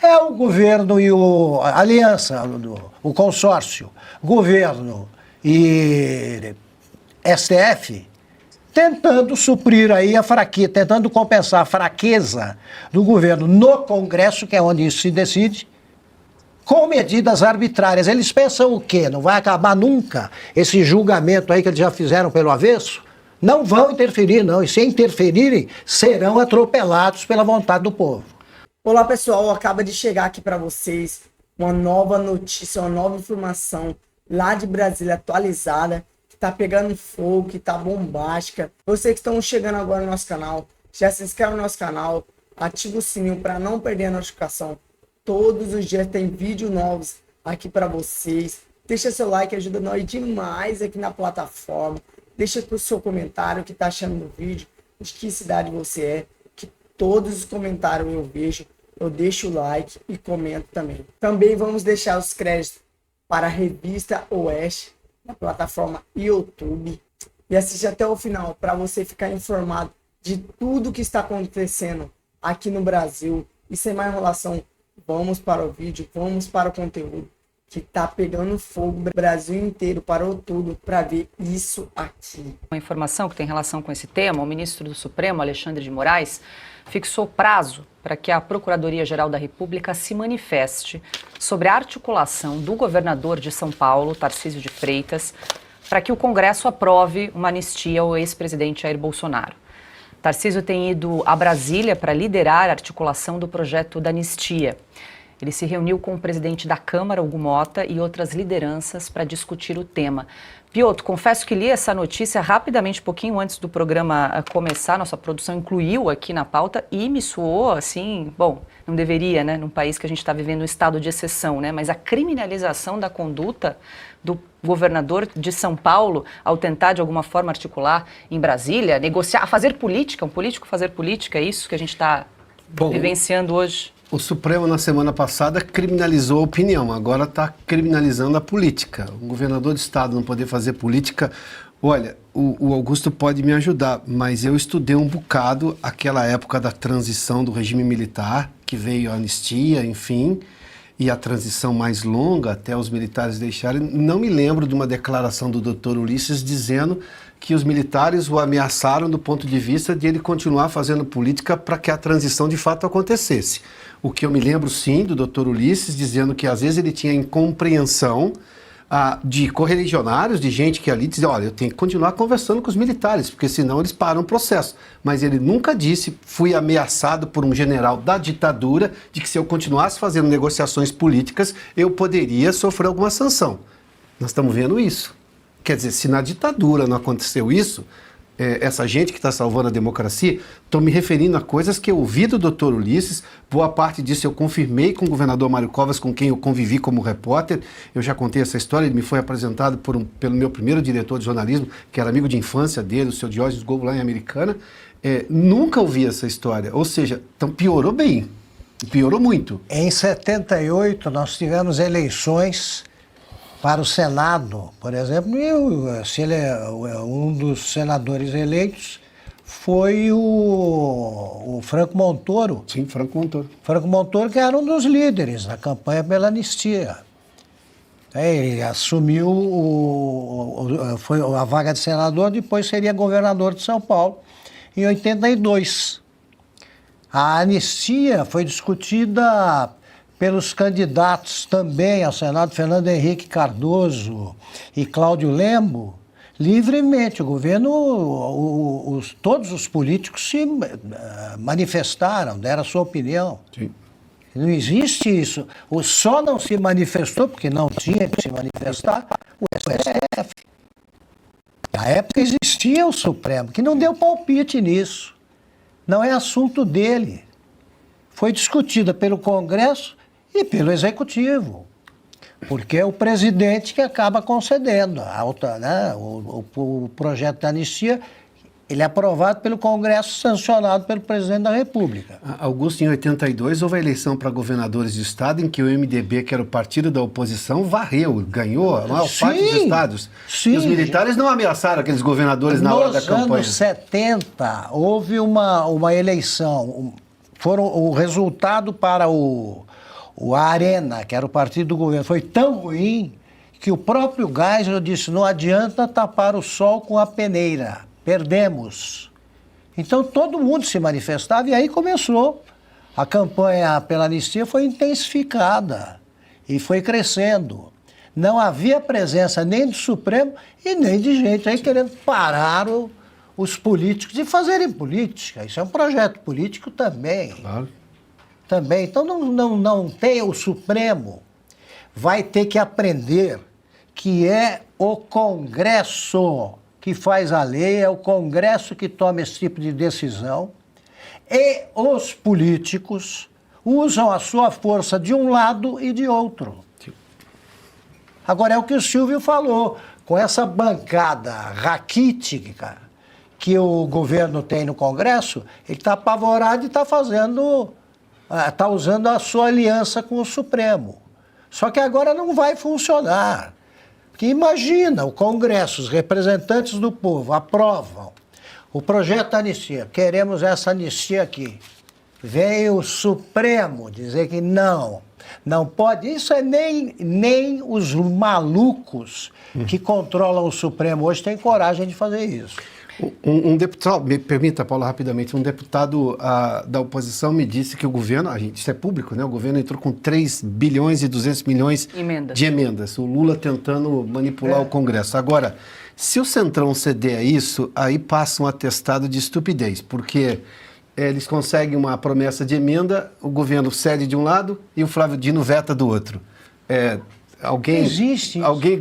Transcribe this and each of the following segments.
É o governo e a aliança, o consórcio, governo e STF, tentando suprir aí a fraqueza, tentando compensar a fraqueza do governo no Congresso, que é onde isso se decide, com medidas arbitrárias. Eles pensam o quê? Não vai acabar nunca esse julgamento aí que eles já fizeram pelo avesso? Não vão interferir, não. E se interferirem, serão atropelados pela vontade do povo. Olá, pessoal. Acaba de chegar aqui para vocês uma nova notícia, uma nova informação lá de Brasília atualizada, que tá pegando fogo, que tá bombástica. Vocês que estão chegando agora no nosso canal, já se inscreve no nosso canal, ativa o sininho para não perder a notificação. Todos os dias tem vídeos novos aqui para vocês. Deixa seu like, ajuda nós demais aqui na plataforma. Deixa o seu comentário, o que tá achando do vídeo, de que cidade você é, que todos os comentários eu vejo. Eu deixo o like e comento também. Também vamos deixar os créditos para a Revista Oeste, na plataforma YouTube. E assiste até o final para você ficar informado de tudo que está acontecendo aqui no Brasil. E sem mais enrolação, vamos para o vídeo, vamos para o conteúdo que tá pegando fogo. O Brasil inteiro parou tudo para ver isso aqui. Uma informação que tem relação com esse tema: o ministro do Supremo, Alexandre de Moraes, fixou prazo para que a Procuradoria-Geral da República se manifeste sobre a articulação do governador de São Paulo, Tarcísio de Freitas, para que o Congresso aprove uma anistia ao ex-presidente Jair Bolsonaro. Tarcísio tem ido a Brasília para liderar a articulação do projeto da anistia. Ele se reuniu com o presidente da Câmara, Hugo Motta, e outras lideranças para discutir o tema. Piotr, confesso que li essa notícia rapidamente, pouquinho antes do programa começar. Nossa produção incluiu aqui na pauta e me soou assim, bom, não deveria, né, num país que a gente está vivendo um estado de exceção, né, mas a criminalização da conduta do governador de São Paulo ao tentar de alguma forma articular em Brasília, negociar, fazer política, um político fazer política, é isso que a gente está vivenciando hoje? O Supremo, na semana passada, criminalizou a opinião, agora está criminalizando a política. O governador de estado não poder fazer política. Olha, o Augusto pode me ajudar, mas eu estudei um bocado aquela época da transição do regime militar, que veio a anistia, enfim, e a transição mais longa, até os militares deixarem. Não me lembro de uma declaração do Dr. Ulisses dizendo que os militares o ameaçaram do ponto de vista de ele continuar fazendo política para que a transição de fato acontecesse. O que eu me lembro, sim, do Dr. Ulisses dizendo que às vezes ele tinha incompreensão de correligionários, de gente que ali dizia, olha, eu tenho que continuar conversando com os militares, porque senão eles param o processo. Mas ele nunca disse, fui ameaçado por um general da ditadura, de que se eu continuasse fazendo negociações políticas, eu poderia sofrer alguma sanção. Nós estamos vendo isso. Quer dizer, se na ditadura não aconteceu isso, essa gente que está salvando a democracia, estou me referindo a coisas que eu ouvi do Dr. Ulisses, boa parte disso eu confirmei com o governador Mário Covas, com quem eu convivi como repórter. Eu já contei essa história, ele me foi apresentado pelo meu primeiro diretor de jornalismo, que era amigo de infância dele, o seu Diógenes Gobo, lá em Americana. Nunca ouvi essa história, ou seja, então piorou bem, piorou muito. Em 78, nós tivemos eleições para o Senado, por exemplo, um dos senadores eleitos foi o Franco Montoro. Sim, Franco Montoro. Franco Montoro, que era um dos líderes na campanha pela anistia. Ele assumiu foi a vaga de senador, depois seria governador de São Paulo, em 82. A anistia foi discutida pelos candidatos também ao Senado, Fernando Henrique Cardoso e Cláudio Lembo, livremente. O governo, todos os políticos se manifestaram, deram a sua opinião. Sim. Não existe isso. O só não se manifestou, porque não tinha que se manifestar, o STF. Na época existia o Supremo, que não deu palpite nisso. Não é assunto dele. Foi discutida pelo Congresso e pelo Executivo, porque é o presidente que acaba concedendo o projeto da anistia. Ele é aprovado pelo Congresso, sancionado pelo presidente da República. Augusto, em 82, houve a eleição para governadores de estado em que o MDB, que era o partido da oposição, ganhou a maior parte dos estados. Sim. E os militares não ameaçaram aqueles governadores na hora da campanha. Nos anos 70, houve uma eleição. O resultado para o o Arena, que era o partido do governo, foi tão ruim que o próprio Geisel disse, não adianta tapar o sol com a peneira, perdemos. Então todo mundo se manifestava e aí começou. A campanha pela anistia foi intensificada e foi crescendo. Não havia presença nem do Supremo e nem de gente aí querendo parar os políticos de fazerem política. Isso é um projeto político também. Claro. Também. Então não tem o Supremo. Vai ter que aprender que é o Congresso que faz a lei, é o Congresso que toma esse tipo de decisão. E os políticos usam a sua força de um lado e de outro. Agora é o que o Silvio falou, com essa bancada raquítica que o governo tem no Congresso, ele está apavorado e está usando a sua aliança com o Supremo. Só que agora não vai funcionar. Porque imagina, o Congresso, os representantes do povo aprovam o projeto da anistia, queremos essa anistia aqui. Vem o Supremo dizer que não pode. Isso é nem os malucos que controlam o Supremo hoje têm coragem de fazer isso. Um deputado, me permita, Paulo, rapidamente, um deputado da oposição me disse que o governo, isso é público, né? O governo entrou com 3 bilhões e 200 milhões de emendas. O Lula tentando manipular o Congresso. Agora, se o Centrão ceder a isso, aí passa um atestado de estupidez, porque eles conseguem uma promessa de emenda, o governo cede de um lado e o Flávio Dino veta do outro. Alguém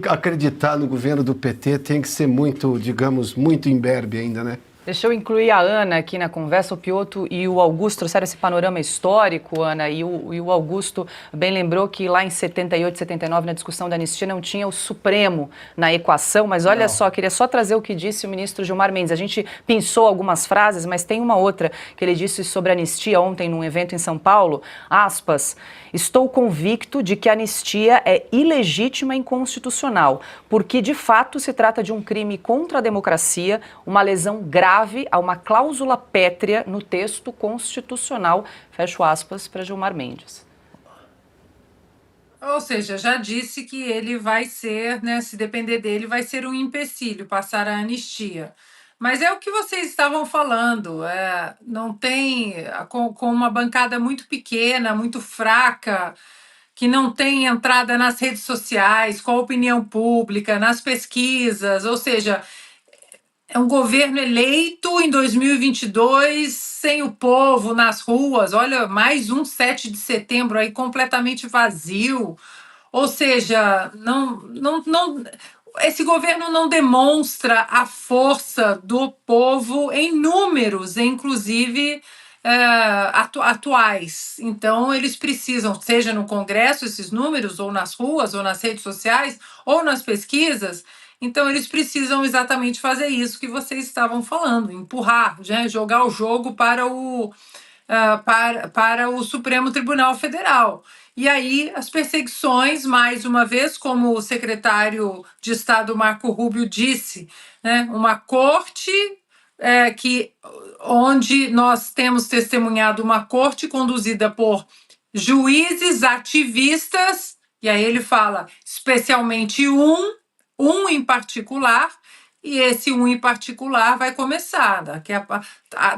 acreditar no governo do PT tem que ser muito, digamos, muito imberbe ainda, né? Deixa eu incluir a Ana aqui na conversa. O Piotr e o Augusto trouxeram esse panorama histórico, Ana, e o Augusto bem lembrou que lá em 78, 79, na discussão da anistia, não tinha o Supremo na equação, mas olha só, queria só trazer o que disse o ministro Gilmar Mendes. A gente pensou algumas frases, mas tem uma outra que ele disse sobre a anistia ontem num evento em São Paulo, aspas, estou convicto de que a anistia é ilegítima e inconstitucional, porque de fato se trata de um crime contra a democracia, uma lesão grave a uma cláusula pétrea no texto constitucional, fecho aspas, para Gilmar Mendes. Ou seja, já disse que ele vai ser, né, se depender dele, vai ser um empecilho passar a anistia. Mas é o que vocês estavam falando, não tem, com uma bancada muito pequena, muito fraca, que não tem entrada nas redes sociais, com a opinião pública, nas pesquisas, ou seja, é um governo eleito em 2022, sem o povo nas ruas. Olha, mais um 7 de setembro aí completamente vazio. Ou seja, esse governo não demonstra a força do povo em números, inclusive atuais. Então, eles precisam, seja no Congresso, esses números, ou nas ruas, ou nas redes sociais, ou nas pesquisas. Então, eles precisam exatamente fazer isso que vocês estavam falando, empurrar, né, jogar o jogo para o Supremo Tribunal Federal. E aí, as perseguições, mais uma vez, como o secretário de Estado Marco Rubio disse, né, uma corte onde nós temos testemunhado uma corte conduzida por juízes ativistas, e aí ele fala especialmente um em particular, e esse um em particular vai começar.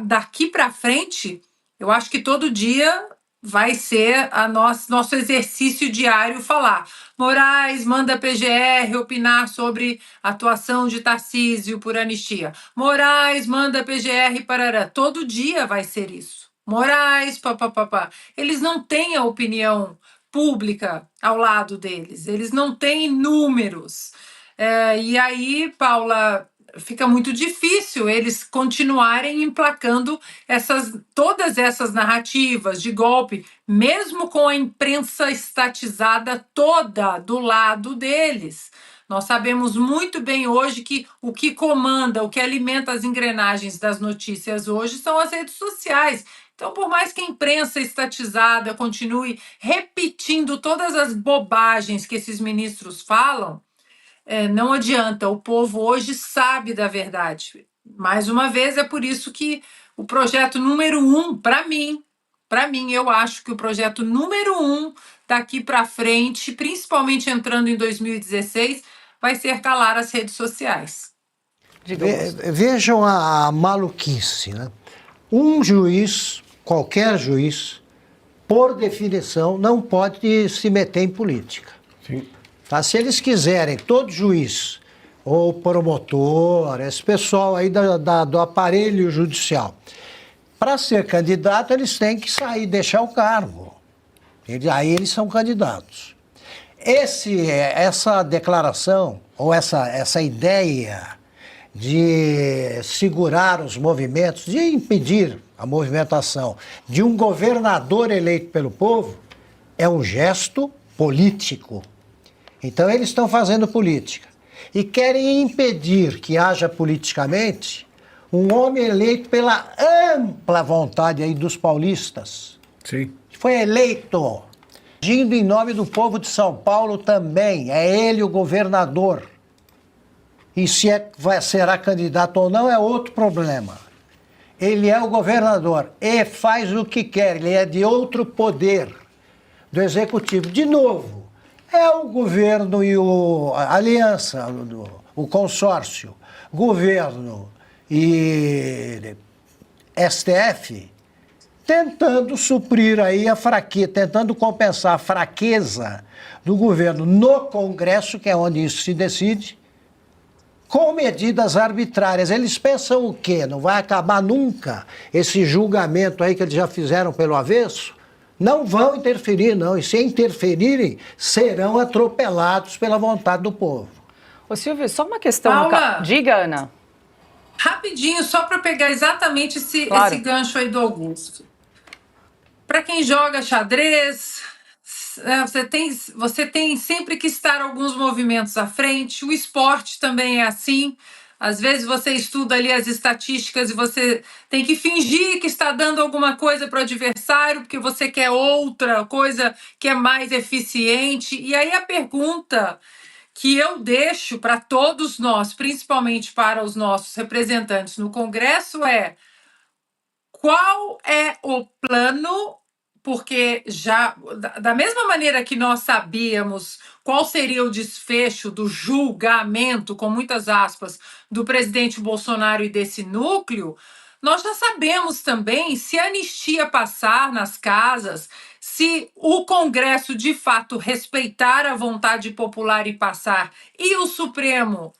Daqui para frente, eu acho que todo dia vai ser nosso exercício diário falar. Moraes manda a PGR opinar sobre a atuação de Tarcísio por anistia. Moraes manda a PGR parará. Todo dia vai ser isso. Moraes, papapá. Eles não têm a opinião pública ao lado deles. Eles não têm números. E aí, Paula, fica muito difícil eles continuarem emplacando todas essas narrativas de golpe, mesmo com a imprensa estatizada toda do lado deles. Nós sabemos muito bem hoje que o que comanda, o que alimenta as engrenagens das notícias hoje são as redes sociais. Então, por mais que a imprensa estatizada continue repetindo todas as bobagens que esses ministros falam, não adianta, o povo hoje sabe da verdade. Mais uma vez, é por isso que o projeto número 1, para mim, eu acho que o projeto número 1 daqui para frente, principalmente entrando em 2016, vai ser calar as redes sociais. Vejam a maluquice, né? Um juiz, qualquer juiz, por definição, não pode se meter em política. Sim. Tá? Se eles quiserem, todo juiz, ou promotor, esse pessoal aí do aparelho judicial, para ser candidato, eles têm que sair, deixar o cargo. Aí eles são candidatos. Essa declaração, ou essa ideia de segurar os movimentos, de impedir a movimentação de um governador eleito pelo povo, é um gesto político. Então eles estão fazendo política e querem impedir que haja politicamente um homem eleito pela ampla vontade aí dos paulistas. Sim. Foi eleito, agindo em nome do povo de São Paulo também, é ele o governador. E se será candidato ou não é outro problema. Ele é o governador e faz o que quer, ele é de outro poder do executivo. De novo, é o governo e a aliança, o consórcio, governo e STF, tentando suprir aí a fraqueza, tentando compensar a fraqueza do governo no Congresso, que é onde isso se decide, com medidas arbitrárias. Eles pensam o quê? Não vai acabar nunca esse julgamento aí que eles já fizeram pelo avesso? Não vão interferir, não. E se interferirem, serão atropelados pela vontade do povo. Ô Silvio, só uma questão... Paula. Diga, Ana. Rapidinho, só para pegar exatamente Claro. esse gancho aí do Augusto. Para quem joga xadrez, você tem sempre que estar alguns movimentos à frente. O esporte também é assim. Às vezes você estuda ali as estatísticas e você tem que fingir que está dando alguma coisa para o adversário, porque você quer outra coisa que é mais eficiente. E aí a pergunta que eu deixo para todos nós, principalmente para os nossos representantes no Congresso, é: qual é o plano? Porque já, da mesma maneira que nós sabíamos qual seria o desfecho do julgamento, com muitas aspas, do presidente Bolsonaro e desse núcleo, nós já sabemos também se a anistia passar nas casas, se o Congresso de fato respeitar a vontade popular e passar, e o Supremo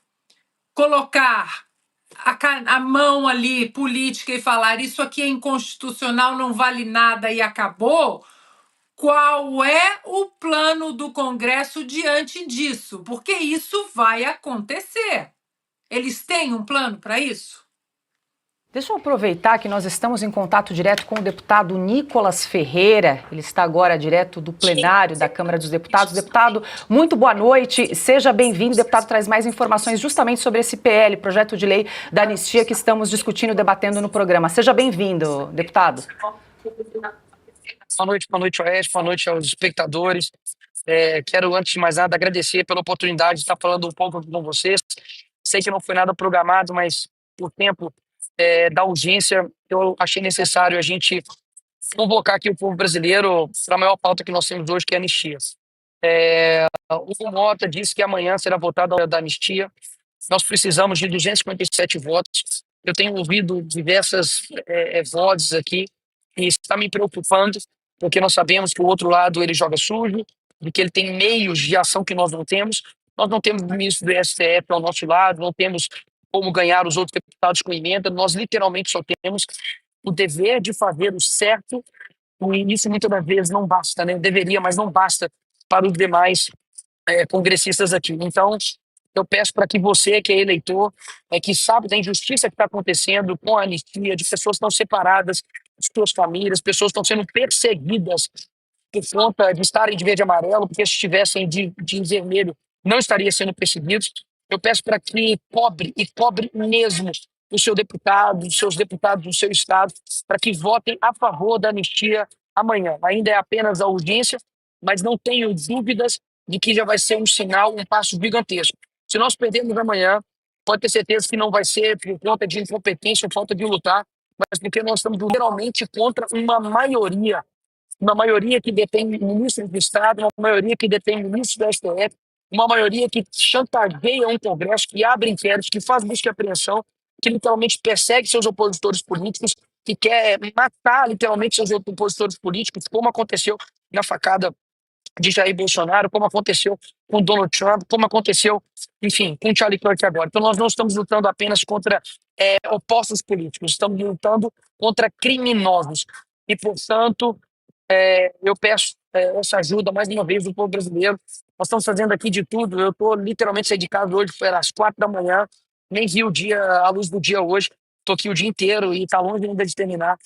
colocar a mão ali política e falar isso aqui é inconstitucional, não vale nada e acabou. Qual é o plano do Congresso diante disso? Porque isso vai acontecer. Eles têm um plano para isso? Deixa eu aproveitar que nós estamos em contato direto com o deputado Nicolas Ferreira. Ele está agora direto do plenário da Câmara dos Deputados. Deputado, muito boa noite. Seja bem-vindo. O deputado traz mais informações justamente sobre esse PL, projeto de lei da anistia que estamos discutindo e debatendo no programa. Seja bem-vindo, deputado. Boa noite, Oeste, boa noite aos espectadores. Quero, antes de mais nada, agradecer pela oportunidade de estar falando um pouco com vocês. Sei que não foi nada programado, mas por tempo da urgência, eu achei necessário a gente convocar aqui o povo brasileiro para a maior pauta que nós temos hoje, que é a anistia. O Hugo Mota disse que amanhã será votada a anistia. Nós precisamos de 257 votos. Eu tenho ouvido diversas vozes aqui e está me preocupando, porque nós sabemos que o outro lado ele joga sujo, de que ele tem meios de ação que nós não temos. Nós não temos o ministro do STF ao nosso lado, não temos como ganhar os outros deputados com emenda. Nós literalmente só temos o dever de fazer o certo, e isso muitas das vezes não basta, né? Deveria, mas não basta para os demais congressistas aqui. Então, eu peço para que você, que é eleitor, que sabe da injustiça que está acontecendo com a anistia, de pessoas que estão separadas de suas famílias, pessoas que estão sendo perseguidas por conta de estarem de verde e amarelo, porque se estivessem de vermelho não estariam sendo perseguidos. Eu peço para que cobre mesmo o seu deputado, os seus deputados do seu estado, para que votem a favor da anistia amanhã. Ainda é apenas a urgência, mas não tenho dúvidas de que já vai ser um sinal, um passo gigantesco. Se nós perdermos amanhã, pode ter certeza que não vai ser por conta de incompetência ou falta de lutar, mas porque nós estamos literalmente contra uma maioria uma maioria que detém ministros do Estado, uma maioria que detém ministros do STF, uma maioria que chantageia um Congresso, que abre inquéritos, que faz busca e apreensão, que literalmente persegue seus opositores políticos, que quer matar literalmente seus opositores políticos, como aconteceu na facada de Jair Bolsonaro, como aconteceu com Donald Trump, como aconteceu, enfim, com Charlie Kirk agora. Então nós não estamos lutando apenas contra opostos políticos, estamos lutando contra criminosos. E, portanto, eu peço essa ajuda mais uma vez do povo brasileiro. Nós estamos fazendo aqui de tudo. Eu estou literalmente saí de casa hoje pelas 4 da manhã, nem vi o dia, a luz do dia hoje. Estou aqui o dia inteiro e está longe ainda de terminar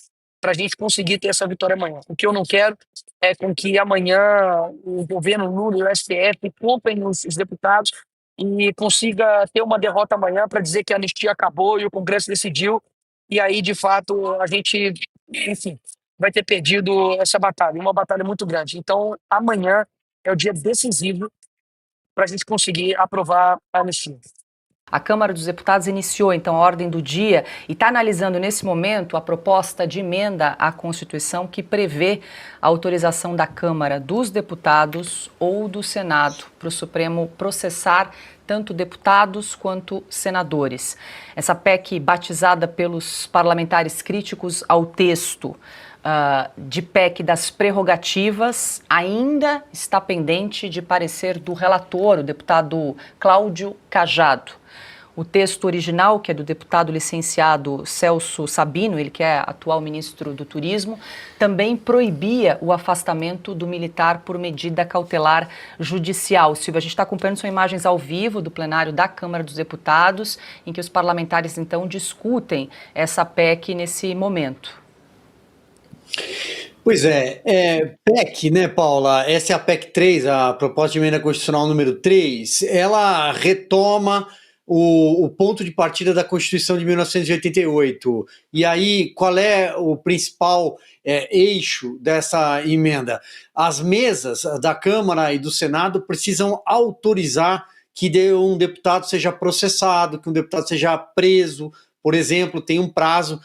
para a gente conseguir ter essa vitória amanhã. O que eu não quero é com que amanhã o governo Lula e o STF comprem os deputados e consiga ter uma derrota amanhã para dizer que a anistia acabou e o Congresso decidiu. E aí, de fato, a gente, enfim, vai ter perdido essa batalha, uma batalha muito grande. Então, amanhã é o dia decisivo para a gente conseguir aprovar a anistia. A Câmara dos Deputados iniciou, então, a ordem do dia e está analisando, nesse momento, a proposta de emenda à Constituição que prevê a autorização da Câmara dos Deputados ou do Senado para o Supremo processar tanto deputados quanto senadores. Essa PEC, batizada pelos parlamentares críticos ao texto de PEC das prerrogativas, ainda está pendente de parecer do relator, o deputado Cláudio Cajado. O texto original, que é do deputado licenciado Celso Sabino, ele que é atual ministro do Turismo, também proibia o afastamento do militar por medida cautelar judicial. Silvia, a gente está acompanhando, são imagens ao vivo do plenário da Câmara dos Deputados, em que os parlamentares, então, discutem essa PEC nesse momento. Pois PEC, né, Paula? Essa é a PEC 3, a proposta de emenda constitucional número 3. Ela retoma o ponto de partida da Constituição de 1988. E aí, qual é o principal eixo dessa emenda? As mesas da Câmara e do Senado precisam autorizar que um deputado seja processado, que um deputado seja preso, por exemplo, tem um prazo,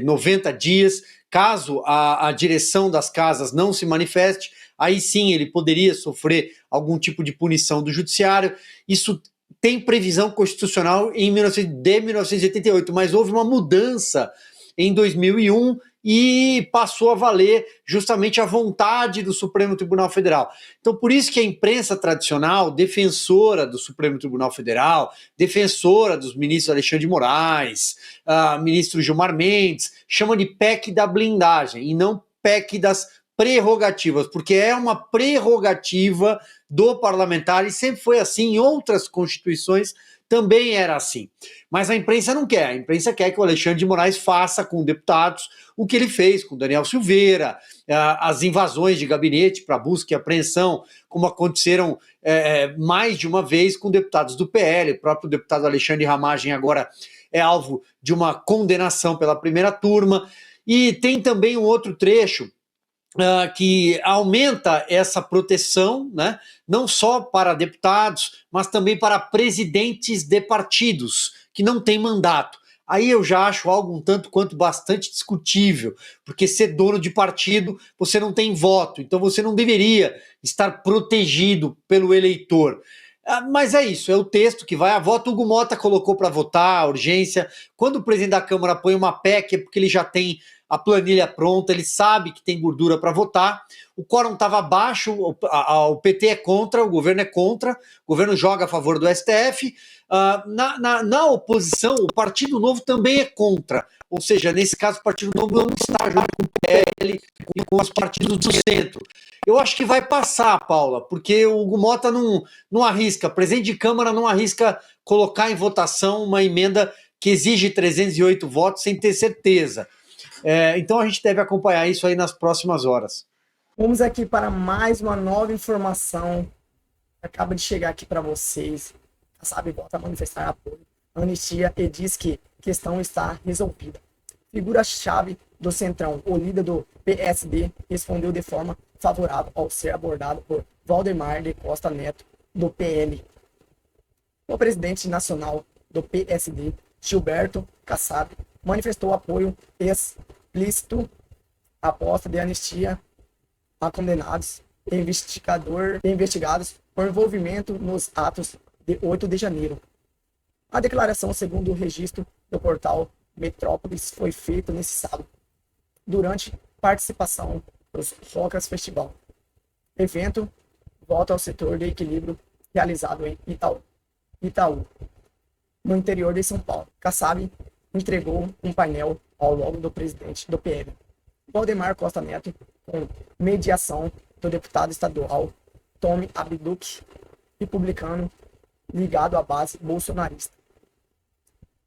90 dias. Caso a direção das casas não se manifeste, aí sim ele poderia sofrer algum tipo de punição do judiciário. Isso tem previsão constitucional de 1988, mas houve uma mudança em 2001 e passou a valer justamente a vontade do Supremo Tribunal Federal. Então, por isso que a imprensa tradicional, defensora do Supremo Tribunal Federal, defensora dos ministros Alexandre de Moraes, ministro Gilmar Mendes, chama de PEC da blindagem e não PEC das prerrogativas, porque é uma prerrogativa do parlamentar e sempre foi assim, em outras constituições também era assim. Mas a imprensa não quer, a imprensa quer que o Alexandre de Moraes faça com deputados o que ele fez com Daniel Silveira, as invasões de gabinete para busca e apreensão, como aconteceram mais de uma vez com deputados do PL, o próprio deputado Alexandre Ramagem agora é alvo de uma condenação pela primeira turma, e tem também um outro trecho que aumenta essa proteção, né, não só para deputados, mas também para presidentes de partidos que não têm mandato. Aí eu já acho algo um tanto quanto bastante discutível, porque ser dono de partido, você não tem voto, então você não deveria estar protegido pelo eleitor. Mas é isso, é o texto que vai a voto. Hugo Mota colocou para votar, a urgência. Quando o presidente da Câmara põe uma PEC, é porque ele já tem a planilha pronta, ele sabe que tem gordura para votar. O quórum estava baixo, o PT é contra, o governo é contra, o governo joga a favor do STF. Na oposição, o Partido Novo também é contra. Ou seja, nesse caso, o Partido Novo não está junto com o PL e com os partidos do centro. Eu acho que vai passar, Paula, porque o Hugo Mota não arrisca, presidente de Câmara não arrisca colocar em votação uma emenda que exige 308 votos sem ter certeza. Então a gente deve acompanhar isso aí nas próximas horas. Vamos aqui para mais uma nova informação que acaba de chegar aqui para vocês. A SAB volta a manifestar apoio à anistia e diz que a questão está resolvida. Figura-chave do Centrão, o líder do PSD, respondeu de forma favorável ao ser abordado por Valdemar de Costa Neto, do PL. O presidente nacional do PSD, Gilberto Kassab, manifestou apoio explícito à proposta de anistia a condenados e investigados por envolvimento nos atos de 8 de janeiro. A declaração, segundo o registro do portal Metrópolis, foi feita nesse sábado, durante participação dos Rocas Festival, evento volta ao setor de equilíbrio realizado em Itaú, no interior de São Paulo. Kassab entregou um painel ao lado do presidente do PL, Valdemar Costa Neto, com mediação do deputado estadual Tomi Abduch, republicano ligado à base bolsonarista.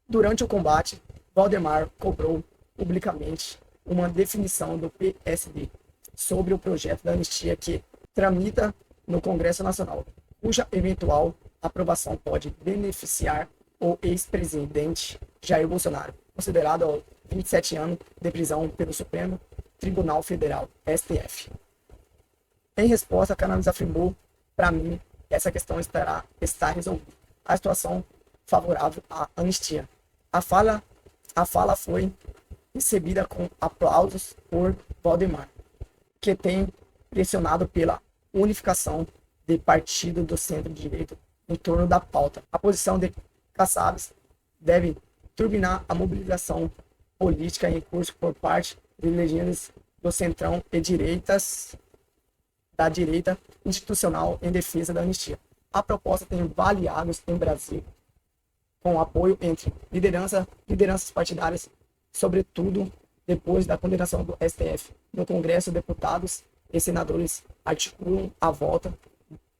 Durante o combate, Valdemar cobrou publicamente uma definição do PSD sobre o projeto da anistia que tramita no Congresso Nacional, cuja eventual aprovação pode beneficiar o ex-presidente Jair Bolsonaro, considerado aos 27 anos de prisão pelo Supremo Tribunal Federal, STF. Em resposta, Cannabis afirmou: para mim, essa questão está resolvida. A situação favorável à anistia. A fala foi recebida com aplausos por Valdemar, que tem pressionado pela unificação de partido do centro-direita em torno da pauta. A posição de Kassab deve turbinar a mobilização política em curso por parte de legendas do centrão e da direita institucional em defesa da anistia. A proposta tem aliados em Brasil, com apoio entre lideranças partidárias, sobretudo depois da condenação do STF. No Congresso, deputados e senadores articulam a volta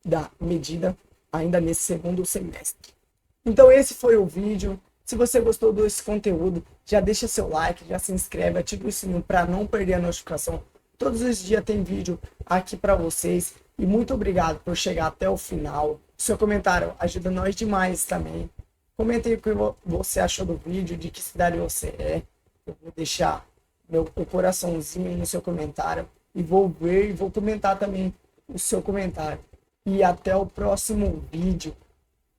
da medida ainda nesse segundo semestre. Então esse foi o vídeo. Se você gostou desse conteúdo, já deixa seu like, já se inscreve, ativa o sininho para não perder a notificação. Todos os dias tem vídeo aqui para vocês. E muito obrigado por chegar até o final. Seu comentário ajuda nós demais também. Comente aí o que você achou do vídeo, de que cidade você é. Eu vou deixar o coraçãozinho no seu comentário. E vou ver e vou comentar também o seu comentário. E até o próximo vídeo.